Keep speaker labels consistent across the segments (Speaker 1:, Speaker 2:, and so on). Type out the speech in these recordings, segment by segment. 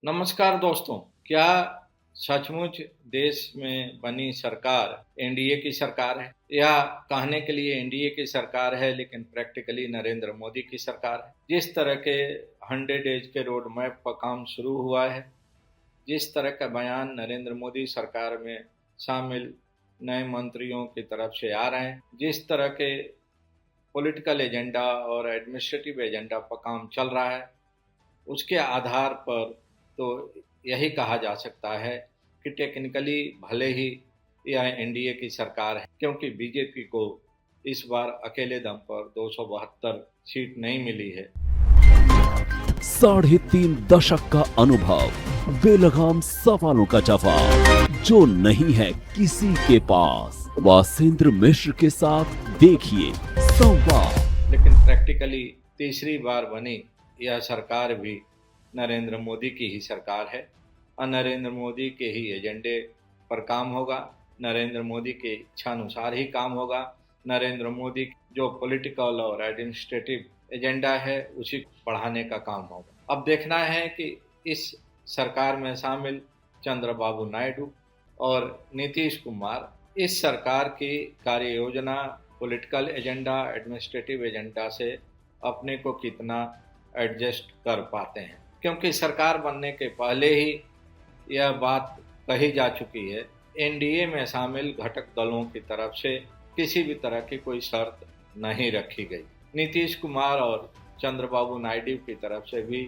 Speaker 1: नमस्कार दोस्तों। क्या सचमुच देश में बनी सरकार एनडीए की सरकार है, या कहने के लिए एनडीए की सरकार है लेकिन प्रैक्टिकली नरेंद्र मोदी की सरकार है? जिस तरह के 100 डेज के रोड मैप पर काम शुरू हुआ है, जिस तरह का बयान नरेंद्र मोदी सरकार में शामिल नए मंत्रियों की तरफ से आ रहे हैं, जिस तरह के पॉलिटिकल एजेंडा और एडमिनिस्ट्रेटिव एजेंडा पर काम चल रहा है, उसके आधार पर तो यही कहा जा सकता है कि टेक्निकली भले ही यह एनडीए की सरकार है, क्योंकि बीजेपी को इस बार अकेले दम पर 272 सीट नहीं मिली है।
Speaker 2: 3.5 दशक का अनुभव, बेलगाम सवालों का जवाब जो नहीं है किसी के पास। वासेंद्र मिश्र के साथ देखिए संवाद।
Speaker 1: लेकिन प्रैक्टिकली तीसरी बार बनी यह सरकार भी नरेंद्र मोदी की ही सरकार है, और नरेंद्र मोदी के ही एजेंडे पर काम होगा, नरेंद्र मोदी के इच्छानुसार ही काम होगा, नरेंद्र मोदी जो पॉलिटिकल और एडमिनिस्ट्रेटिव एजेंडा है उसी को बढ़ाने का काम होगा। अब देखना है कि इस सरकार में शामिल चंद्रबाबू नायडू और नीतीश कुमार इस सरकार की कार्य योजना, पॉलिटिकल एजेंडा, एडमिनिस्ट्रेटिव एजेंडा से अपने को कितना एडजस्ट कर पाते हैं, क्योंकि सरकार बनने के पहले ही यह बात कही जा चुकी है, एनडीए में शामिल घटक दलों की तरफ से किसी भी तरह की कोई शर्त नहीं रखी गई। नीतीश कुमार और चंद्रबाबू नायडू की तरफ से भी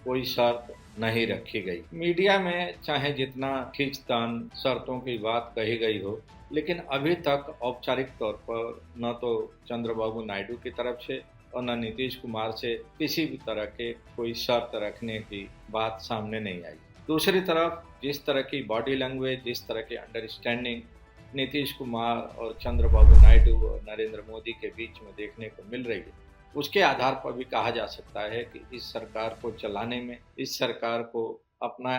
Speaker 1: कोई शर्त नहीं रखी गई। मीडिया में चाहे जितना खींचतान शर्तों की बात कही गई हो, लेकिन अभी तक औपचारिक तौर पर न तो चंद्रबाबू नायडू की तरफ से और न नीतीश कुमार से किसी भी तरह के कोई शर्त रखने की बात सामने नहीं आई। दूसरी तरफ जिस तरह की बॉडी लैंग्वेज, जिस तरह की अंडरस्टैंडिंग नीतीश कुमार और चंद्रबाबू नायडू और नरेंद्र मोदी के बीच में देखने को मिल रही है, उसके आधार पर भी कहा जा सकता है कि इस सरकार को चलाने में, इस सरकार को अपना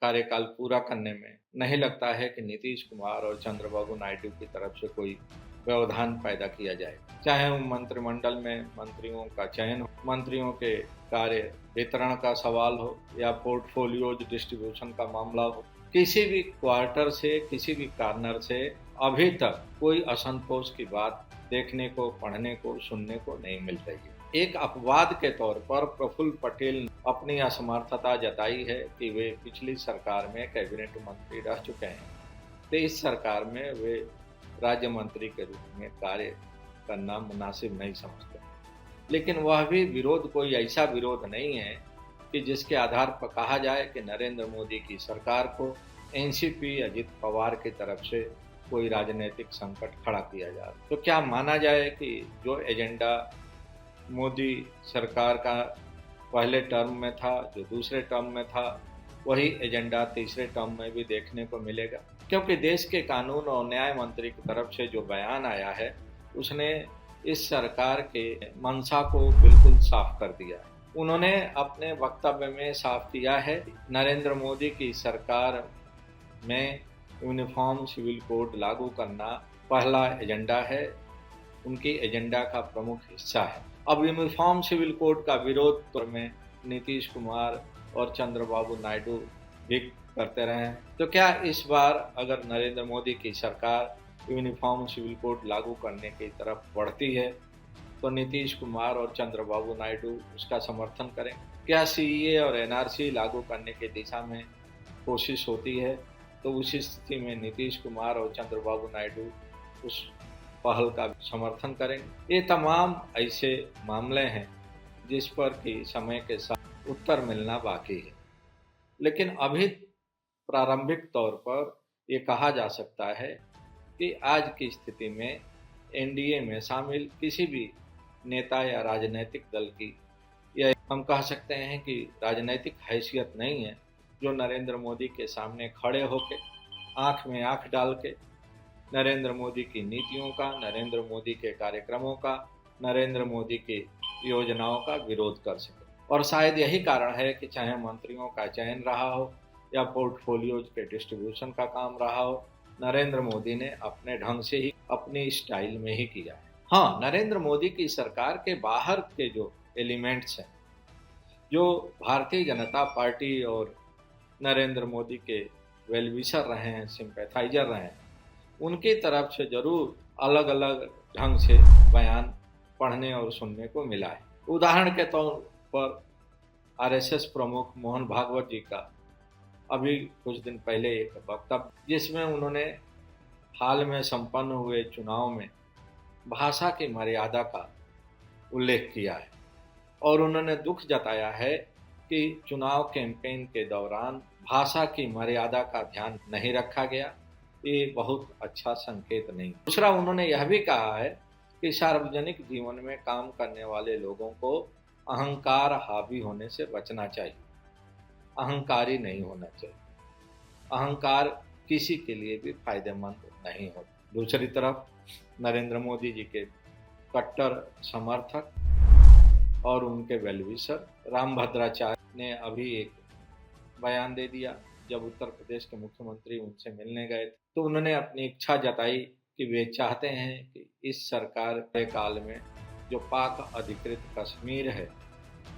Speaker 1: कार्यकाल पूरा करने में नहीं लगता है कि नीतीश कुमार और चंद्रबाबू नायडू की तरफ से कोई व्यवधान पैदा किया जाए। चाहे वो मंत्रिमंडल में मंत्रियों का चयन हो, मंत्रियों के कार्य वितरण का सवाल हो, या पोर्टफोलियोज डिस्ट्रीब्यूशन का मामला हो, किसी भी क्वार्टर से, किसी भी कॉर्नर से अभी तक कोई असंतोष की बात देखने को, पढ़ने को, सुनने को नहीं मिल रही है। एक अपवाद के तौर पर प्रफुल्ल पटेल ने अपनी असमर्थता जताई है कि वे पिछली सरकार में कैबिनेट मंत्री रह चुके हैं, तो इस सरकार में वे राज्य मंत्री के रूप में कार्य करना मुनासिब नहीं समझते। लेकिन वह भी विरोध कोई ऐसा विरोध नहीं है कि जिसके आधार पर कहा जाए कि नरेंद्र मोदी की सरकार को एनसीपी अजित पवार की तरफ से कोई राजनीतिक संकट खड़ा किया जाए। तो क्या माना जाए कि जो एजेंडा मोदी सरकार का पहले टर्म में था, जो दूसरे टर्म में था, वही एजेंडा तीसरे टर्म में भी देखने को मिलेगा? क्योंकि देश के कानून और न्याय मंत्री की तरफ से जो बयान आया है, उसने इस सरकार के मंशा को बिल्कुल साफ कर दिया है। उन्होंने अपने वक्तव्य में साफ किया है, नरेंद्र मोदी की सरकार में यूनिफॉर्म सिविल कोड लागू करना पहला एजेंडा है, उनकी एजेंडा का प्रमुख हिस्सा है। अब यूनिफॉर्म सिविल कोड का विरोध में नीतीश कुमार और चंद्रबाबू नायडू भी करते रहे, तो क्या इस बार अगर नरेंद्र मोदी की सरकार यूनिफॉर्म सिविल कोड लागू करने की तरफ बढ़ती है, तो नीतीश कुमार और चंद्रबाबू नायडू उसका समर्थन करें? क्या सीएए और एनआरसी लागू करने की दिशा में कोशिश होती है, तो उसी स्थिति में नीतीश कुमार और चंद्रबाबू नायडू उस पहल का समर्थन करेंगे? ये तमाम ऐसे मामले हैं जिस पर कि समय के साथ उत्तर मिलना बाकी है। लेकिन अभी प्रारंभिक तौर पर ये कहा जा सकता है कि आज की स्थिति में एनडीए में शामिल किसी भी नेता या राजनीतिक दल की, या हम कह सकते हैं कि राजनीतिक हैसियत नहीं है जो नरेंद्र मोदी के सामने खड़े होकर आंख में आंख डाल के नरेंद्र मोदी की नीतियों का, नरेंद्र मोदी के कार्यक्रमों का, नरेंद्र मोदी की योजनाओं का विरोध कर सके। और शायद यही कारण है कि चाहे मंत्रियों का चयन रहा हो या पोर्टफोलियोज के डिस्ट्रीब्यूशन का काम रहा हो, नरेंद्र मोदी ने अपने ढंग से ही, अपनी स्टाइल में ही किया है। हाँ, नरेंद्र मोदी की सरकार के बाहर के जो एलिमेंट्स हैं, जो भारतीय जनता पार्टी और नरेंद्र मोदी के वेल विशर रहे हैं, सिंपैथाइजर रहे हैं, उनकी तरफ से जरूर अलग अलग ढंग से बयान पढ़ने और सुनने को मिला है। उदाहरण के तौर पर आरएसएस प्रमुख मोहन भागवत जी का अभी कुछ दिन पहले एक वक्तव्य, जिसमें उन्होंने हाल में संपन्न हुए चुनाव में भाषा की मर्यादा का उल्लेख किया है और उन्होंने दुख जताया है कि चुनाव कैंपेन के दौरान भाषा की मर्यादा का ध्यान नहीं रखा गया। ये बहुत अच्छा संकेत नहीं। दूसरा, उन्होंने यह भी कहा है कि सार्वजनिक जीवन में काम करने वाले लोगों को अहंकार हावी होने से बचना चाहिए, अहंकारी नहीं होना चाहिए। अहंकार किसी के लिए भी फायदेमंद नहीं होता। दूसरी तरफ नरेंद्र मोदी जी के कट्टर समर्थक और उनके वेलविशर रामभद्राचार्य ने अभी एक बयान दे दिया। जब उत्तर प्रदेश के मुख्यमंत्री उनसे मिलने गए तो उन्होंने अपनी इच्छा जताई कि वे चाहते हैं कि इस सरकार के काल में जो पाक अधिकृत कश्मीर है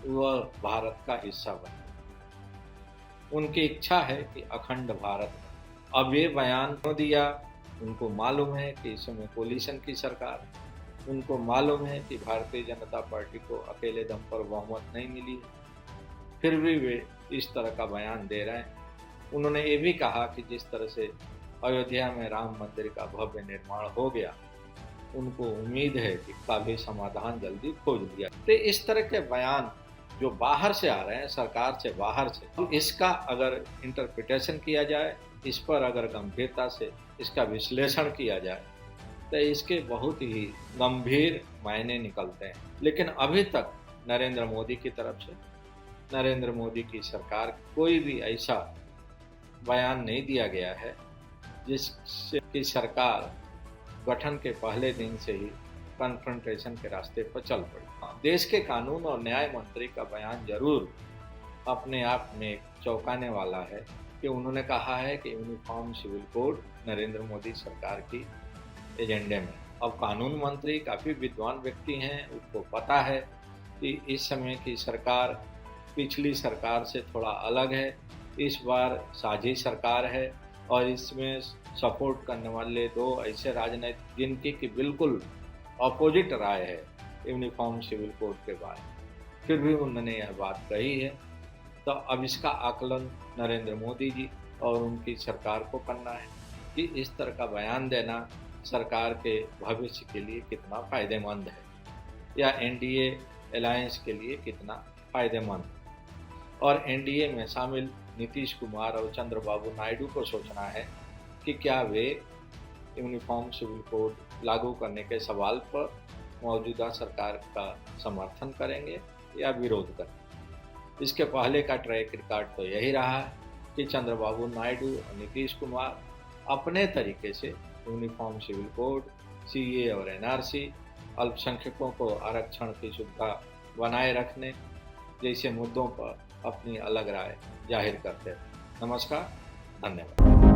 Speaker 1: वह भारत का हिस्सा बने। उनकी इच्छा है कि अखंड भारत बने। अब ये बयान क्यों दिया? उनको मालूम है कि इस समय कोलिशन की सरकार है, उनको मालूम है कि भारतीय जनता पार्टी को अकेले दम पर बहुमत नहीं मिली है, फिर भी वे इस तरह का बयान दे रहे हैं। उन्होंने ये भी कहा कि जिस तरह से अयोध्या में राम मंदिर का भव्य निर्माण हो गया, उनको उम्मीद है कि इसका भी समाधान जल्दी खोज लिया। तो इस तरह के बयान जो बाहर से आ रहे हैं, सरकार से बाहर से, तो इसका अगर इंटरप्रिटेशन किया जाए, इस पर अगर गंभीरता से इसका विश्लेषण किया जाए तो इसके बहुत ही गंभीर मायने निकलते हैं। लेकिन अभी तक नरेंद्र मोदी की तरफ से, नरेंद्र मोदी की सरकार कोई भी ऐसा बयान नहीं दिया गया है जिससे कि सरकार गठन के पहले दिन से ही कन्फ्रंटेशन के रास्ते पर चल पड़ी। देश के कानून और न्याय मंत्री का बयान जरूर अपने आप में चौंकाने वाला है कि उन्होंने कहा है कि uniform civil code Narendra Modi सरकार की एजेंडे में। अब कानून मंत्री काफ़ी विद्वान व्यक्ति हैं, उसको पता है कि इस समय की सरकार पिछली सरकार से थोड़ा अलग है। इस बार साझी सरकार है और इसमें सपोर्ट करने वाले दो ऐसे राजनीतिक जिनकी कि बिल्कुल अपोजिट राय है यूनिफॉर्म सिविल कोड के बारे में, फिर भी उन्होंने यह बात कही है। तो अब इसका आकलन नरेंद्र मोदी जी और उनकी सरकार को करना है कि इस तरह का बयान देना सरकार के भविष्य के लिए कितना फ़ायदेमंद है या एनडीए अलायंस के लिए कितना फ़ायदेमंद है। और एनडीए में शामिल नीतीश कुमार और चंद्रबाबू नायडू को सोचना है कि क्या वे यूनिफॉर्म सिविल कोड लागू करने के सवाल पर मौजूदा सरकार का समर्थन करेंगे या विरोध करेंगे। इसके पहले का ट्रैक रिकॉर्ड तो यही रहा है कि चंद्रबाबू नायडू और नीतीश कुमार अपने तरीके से यूनिफॉर्म सिविल कोड, सीए और एनआरसी, अल्पसंख्यकों को आरक्षण की सुविधा बनाए रखने जैसे मुद्दों पर अपनी अलग राय जाहिर करते हैं। नमस्कार, धन्यवाद।